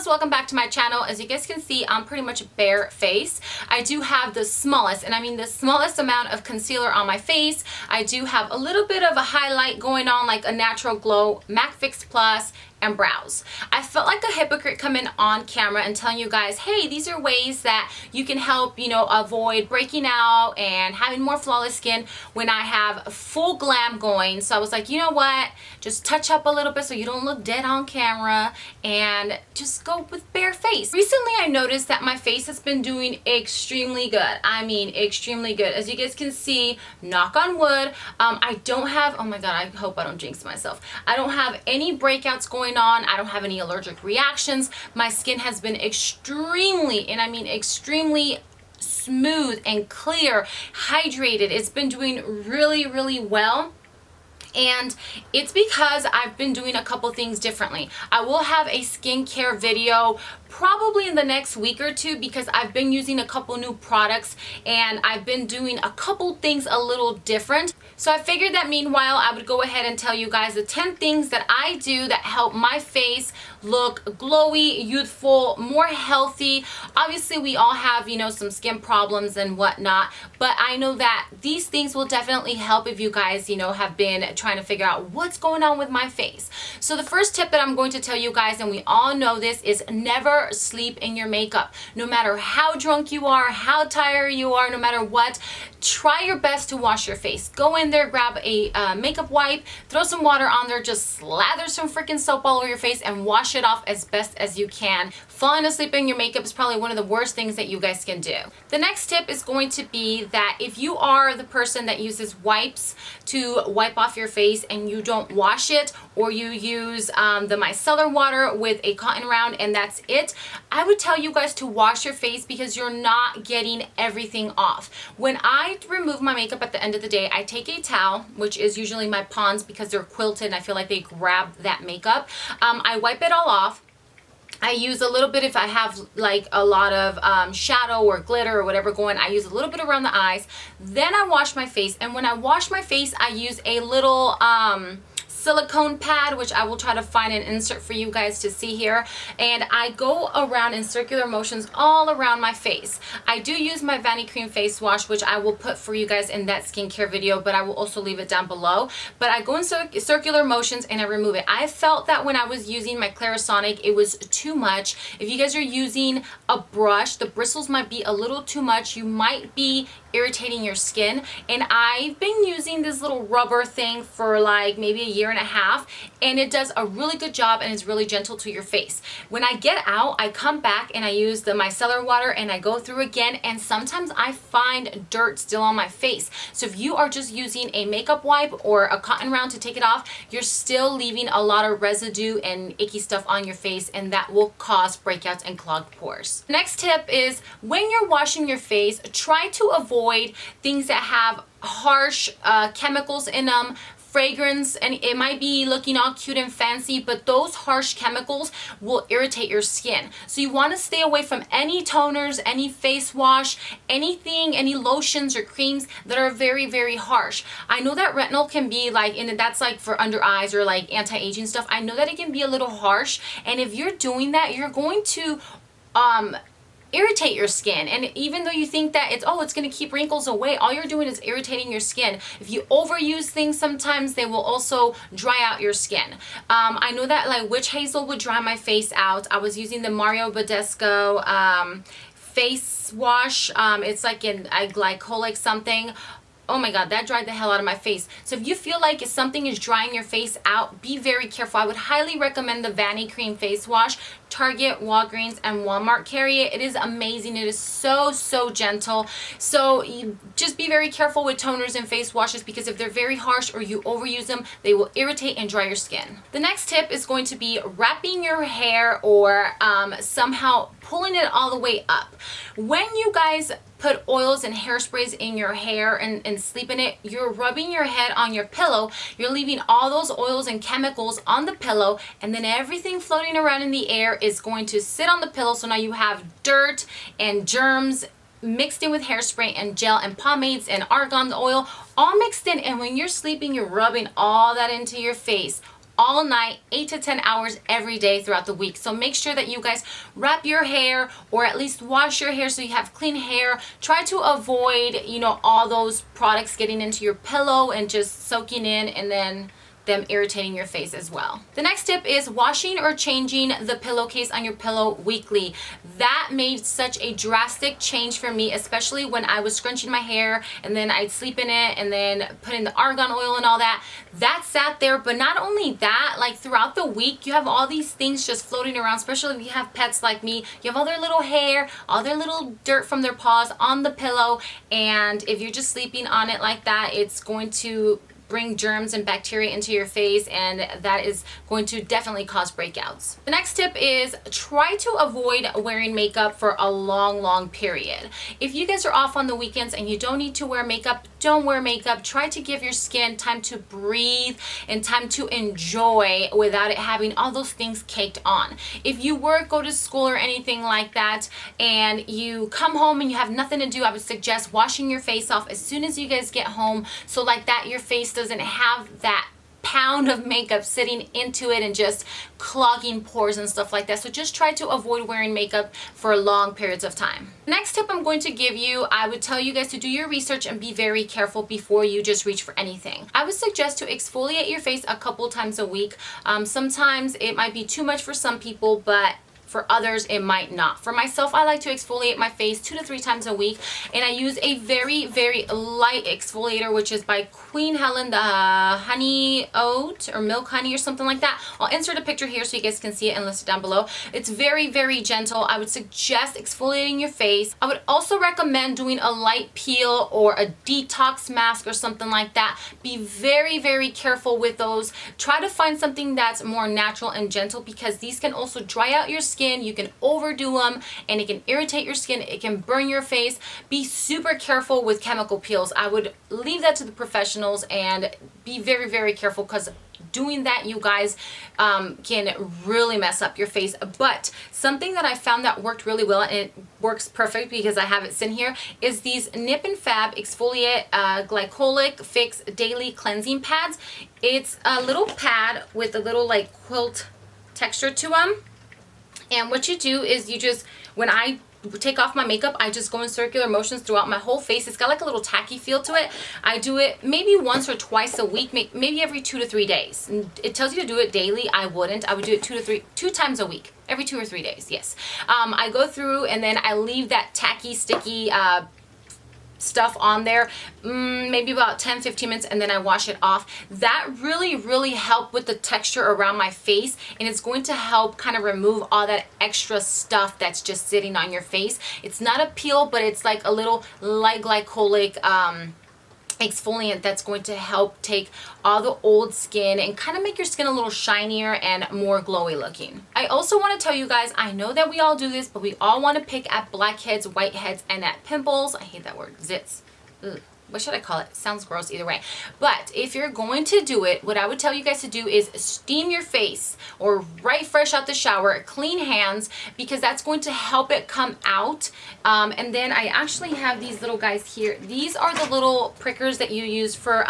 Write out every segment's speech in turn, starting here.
loves, welcome back to my channel. As you guys can see, I'm pretty much bare face. I do have the smallest, and I mean the smallest amount of concealer on my face. I do have a little bit of a highlight going on, like a natural glow, MAC Fix Plus, and brows. I felt like a hypocrite coming on camera and telling you guys, hey, these are ways that you can help, you know, avoid breaking out and having more flawless skin when I have full glam going. So I was like, you know what, just touch up a little bit so you don't look dead on camera and just go with bare face. Recently I noticed that my face has been doing extremely good. I mean extremely good. As you guys can see, knock on wood, I don't have, oh my god, I hope I don't jinx myself, I don't have any breakouts going on. I don't have any allergic reactions. My skin has been extremely, and I mean extremely smooth and clear, hydrated. It's been doing really well. And it's because I've been doing a couple things differently. I will have a skincare video probably in the next week or two because I've been using a couple new products and I've been doing a couple things a little different. So I figured that meanwhile I would go ahead and tell you guys the 10 things that I do that help my face look glowy, youthful, more healthy. Obviously we all have, you know, some skin problems and whatnot, but I know that these things will definitely help if you guys, you know, have been trying to figure out what's going on with my face. So the first tip that I'm going to tell you guys, and we all know this, is never sleep in your makeup. No matter how drunk you are, how tired you are, no matter what, try your best to wash your face. Go in there, grab a makeup wipe, throw some water on there, just slather some freaking soap all over your face and wash it off as best as you can. Falling asleep in your makeup is probably one of the worst things that you guys can do. The next tip is going to be that if you are the person that uses wipes to wipe off your face and you don't wash it, or you use the micellar water with a cotton round and that's it, I would tell you guys to wash your face because you're not getting everything off. When I remove my makeup at the end of the day, I take a towel, which is usually my Pond's because they're quilted and I feel like they grab that makeup. I wipe it all off. I use a little bit if I have like a lot of shadow or glitter or whatever going. I use a little bit around the eyes. Then I wash my face, and when I wash my face, I use a little silicone pad, which I will try to find an insert for you guys to see here, and I go around in circular motions all around my face. I do use my Vanity Cream face wash, which I will put for you guys in that skincare video, but I will also leave it down below. But I go in circular motions and I remove it. I felt that when I was using my Clarisonic, it was too much. If you guys are using a brush, the bristles might be a little too much. You might be irritating your skin, and I've been using this little rubber thing for like maybe a year and a half, and it does a really good job and it's really gentle to your face. When I get out, I come back and I use the micellar water and I go through again, and sometimes I find dirt still on my face. So if you are just using a makeup wipe or a cotton round to take it off, you're still leaving a lot of residue and icky stuff on your face, and that will cause breakouts and clogged pores. Next tip is when you're washing your face, try to avoid things that have harsh chemicals in them, fragrance, and it might be looking all cute and fancy, but those harsh chemicals will irritate your skin. So you want to stay away from any toners, any face wash, anything, any lotions or creams that are very harsh. I know that retinol can be like, and that's like for under eyes or like anti-aging stuff. I know that it can be a little harsh, and if you're doing that, you're going to irritate your skin. And even though you think that it's going to keep wrinkles away, all you're doing is irritating your skin. If you overuse things, sometimes they will also dry out your skin. I know that like witch hazel would dry my face out. I was using the MariasBB face wash. It's like a glycolic something. Oh my god, that dried the hell out of my face. So if you feel like if something is drying your face out, be very careful. I would highly recommend the Vanity Cream face wash. Target, Walgreens, and Walmart carry it. It is amazing. It is so gentle. So you just be very careful with toners and face washes, because if they're very harsh or you overuse them, they will irritate and dry your skin. The next tip is going to be wrapping your hair or somehow pulling it all the way up. When you guys put oils and hairsprays in your hair and sleep in it, you're rubbing your head on your pillow, you're leaving all those oils and chemicals on the pillow, and then everything floating around in the air is going to sit on the pillow. So now you have dirt and germs mixed in with hairspray and gel and pomades and argan oil all mixed in, and when you're sleeping, you're rubbing all that into your face all night, 8 to 10 hours every day throughout the week. So make sure that you guys wrap your hair or at least wash your hair so you have clean hair. Try to avoid, you know, all those products getting into your pillow and just soaking in and then them irritating your face as well. The next tip is washing or changing the pillowcase on your pillow weekly. That made such a drastic change for me, especially when I was scrunching my hair and then I'd sleep in it and then put in the argan oil and all that. That sat there, but not only that, like throughout the week, you have all these things just floating around, especially if you have pets like me. You have all their little hair, all their little dirt from their paws on the pillow, and if you're just sleeping on it like that, it's going to bring germs and bacteria into your face, and that is going to definitely cause breakouts. The next tip is try to avoid wearing makeup for a long period. If you guys are off on the weekends and you don't need to wear makeup, don't wear makeup. Try to give your skin time to breathe and time to enjoy without it having all those things caked on. If you work, go to school or anything like that, and you come home and you have nothing to do, I would suggest washing your face off as soon as you guys get home, so like that your face doesn't have that pound of makeup sitting into it and just clogging pores and stuff like that. So just try to avoid wearing makeup for long periods of time. Next tip I'm going to give you, I would tell you guys to do your research and be very careful before you just reach for anything. I would suggest to exfoliate your face a couple times a week. Sometimes it might be too much for some people, but for others, it might not. For myself, I like to exfoliate my face 2 to 3 times a week, and I use a very light exfoliator, which is by Queen Helen, the honey oat or milk honey or something like that. I'll insert a picture here so you guys can see it and list it down below. It's very gentle. I would suggest exfoliating your face. I would also recommend doing a light peel or a detox mask or something like that. Be very careful with those. Try to find something that's more natural and gentle, because these can also dry out your skin. You can overdo them and it can irritate your skin. It can burn your face. Be super careful with chemical peels. I would leave that to the professionals and be very careful, because doing that, you guys, can really mess up your face. But something that I found that worked really well, and it works perfect because I have it sitting here, is these Nip and Fab Exfoliate Glycolic Fix Daily Cleansing Pads. It's a little pad with a little like quilt texture to them. And what you do is you just, when I take off my makeup, I just go in circular motions throughout my whole face. It's got like a little tacky feel to it. I do it maybe once or twice a week, maybe every 2 to 3 days. And it tells you to do it daily. I wouldn't. I would do it 2 times a week, every 2 or 3 days. Yes. I go through and then I leave that tacky, sticky stuff on there maybe about 10-15 minutes, and then I wash it off. That really helped with the texture around my face, and it's going to help kind of remove all that extra stuff that's just sitting on your face. It's not a peel, but it's like a little light glycolic exfoliant that's going to help take all the old skin and kind of make your skin a little shinier and more glowy looking. I also want to tell you guys, I know that we all do this, but we all want to pick at blackheads, whiteheads, and at pimples. I hate that word, zits. Ugh. What should I call it? Sounds gross either way. But if you're going to do it, what I would tell you guys to do is steam your face, or right fresh out the shower, clean hands, because that's going to help it come out. And then I actually have these little guys here. These are the little prickers that you use for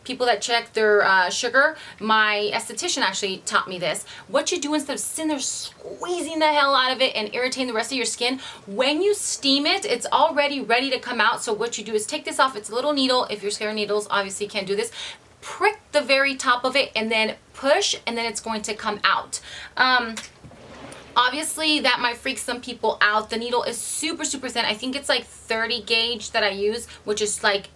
people that check their sugar. My esthetician actually taught me this. What you do, instead of sitting there squeezing the hell out of it and irritating the rest of your skin, when you steam it, it's already ready to come out. So what you do is take this off. It's a little needle. If you're scared of needles, obviously you can't do this. Prick the very top of it and then push, and then it's going to come out. Obviously that might freak some people out. The needle is super thin. I think it's like 30 gauge that I use, which is like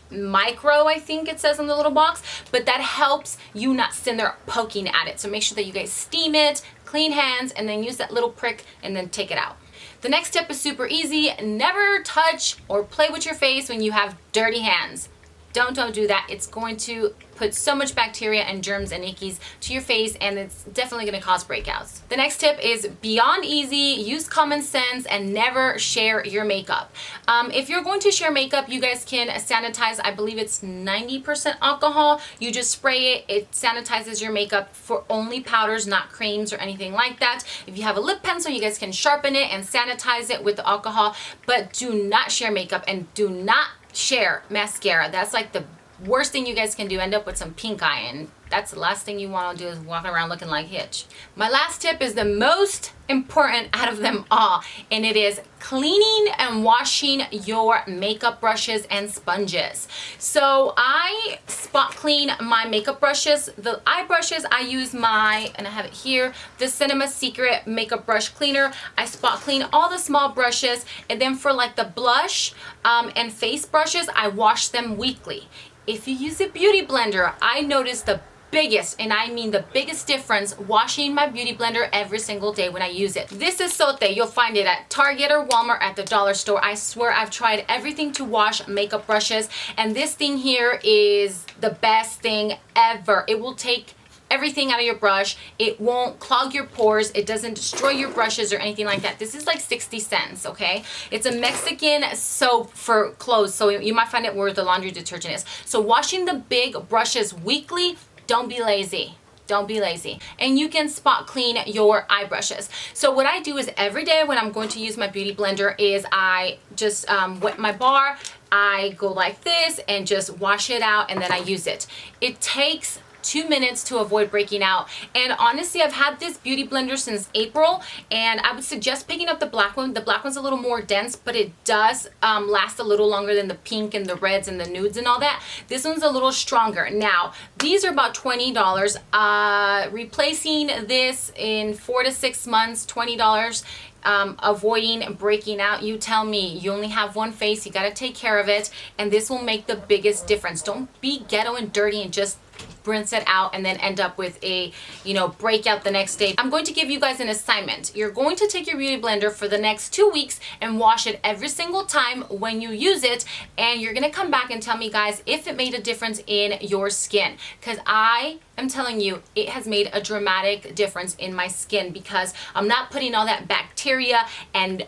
micro, I think it says on the little box, but that helps you not sit there poking at it. So make sure that you guys steam it, clean hands, and then use that little prick and then take it out. The next step is super easy. Never touch or play with your face when you have dirty hands. Don't do that. It's going to put so much bacteria and germs and ickies to your face, and it's definitely going to cause breakouts. The next tip is beyond easy. Use common sense and never share your makeup. If you're going to share makeup, you guys can sanitize. I believe it's 90% alcohol. You just spray it. It sanitizes your makeup for only powders, not creams or anything like that. If you have a lip pencil, you guys can sharpen it and sanitize it with the alcohol, but do not share makeup, and do not share mascara. That's like the worst thing you guys can do. End up with some pink eye and That's the last thing you want to do, is walking around looking like Hitch. My last tip is the most important out of them all, and it is cleaning and washing your makeup brushes and sponges. So I spot clean my makeup brushes. The eye brushes, I use my, and I have it here, the Cinema Secret makeup brush cleaner. I spot clean all the small brushes, and then for like the blush and face brushes, I wash them weekly. If you use a beauty blender, I notice the biggest, and I mean the biggest difference, washing my beauty blender every single day when I use it. This is Sote. You'll find it at Target or Walmart, at the dollar store. I swear I've tried everything to wash makeup brushes, and this thing here is the best thing ever. It will take everything out of your brush. It won't clog your pores. It doesn't destroy your brushes or anything like that. This is like 60 cents, okay? It's a Mexican soap for clothes, so you might find it where the laundry detergent is. So washing the big brushes weekly, don't be lazy. Don't be lazy. And you can spot clean your eye brushes. So what I do is every day when I'm going to use my beauty blender is I just wet my bar, I go like this and just wash it out, and then I use it. It takes 2 minutes to avoid breaking out. And honestly, I've had this beauty blender since April, and I would suggest picking up the black one. The black one's a little more dense, but it does last a little longer than the pink and the reds and the nudes and all that. This one's a little stronger. Now, these are about $20. Replacing this in 4 to 6 months, $20. Avoiding breaking out, you tell me. You only have one face, you got to take care of it, and this will make the biggest difference. Don't be ghetto and dirty and just rinse it out and then end up with a, you know, breakout the next day. I'm going to give you guys an assignment. You're going to take your beauty blender for the next 2 weeks and wash it every single time when you use it, and you're gonna come back and tell me, guys, if it made a difference in your skin, because I am telling you, it has made a dramatic difference in my skin, because I'm not putting all that bacteria and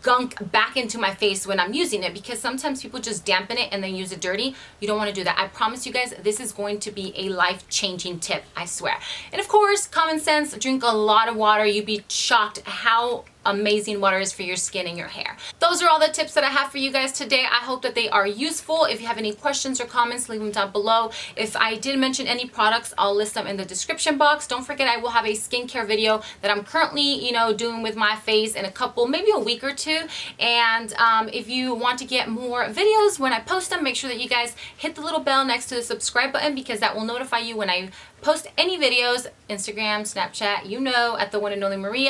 gunk back into my face when I'm using it, because sometimes people just dampen it and then use it dirty. You don't want to do that. I promise you guys, this is going to be a life-changing tip, I swear. And of course, common sense, drink a lot of water. You'd be shocked how amazing water is for your skin and your hair. Those are all the tips that I have for you guys today. I hope that they are useful. If you have any questions or comments, leave them down below. If I did mention any products, I'll list them in the description box. Don't forget, I will have a skincare video that I'm currently, you know, doing with my face in a couple, maybe a week or two. And if you want to get more videos when I post them, make sure that you guys hit the little bell next to the subscribe button, because that will notify you when I post any videos. Instagram, Snapchat, you know, at the one and only Maria.